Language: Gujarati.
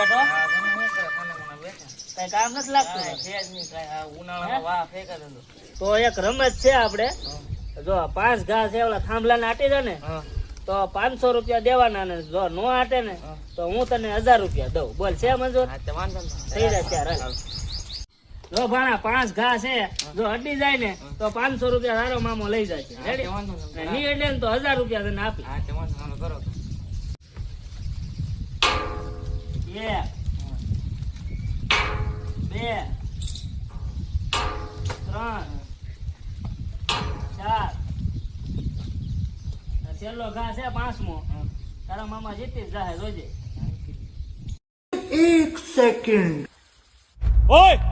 બેઠો હા તમે શું કરો ખાના મને બેઠા કઈ કામ નથી લાગતું કાંઈ છે જ નહીં કાંઈ આ ઉનાળામાં વાહ ફેંકા દો તો એક રમત છે આપણે જો 5 ઘા છે ઓલા થાંભલા આટી દે ને હા તો 500 રૂપિયા દેવાના ને જો નો આટે ને તો હું તને 1000 રૂપિયા દઉં બોલ છે મંજૂર હા તો વાંધો નહીં થઈ જાય ત્યારે જો ભાણા 5 ઘા છે જો અડી જાય ને તો 500 રૂપિયા તારો મામો લઈ જાય છે રેડી વાંધો નહીં ની એટલે ને તો 1000 રૂપિયા તને આપી હા તો વાંધો નહીં કરો એક બે ત્રણ ચાર આ છેલ્લો ઘા છે 5મો તારા મામા જીતી જ જાહે જોજે एक सेकंड ઓય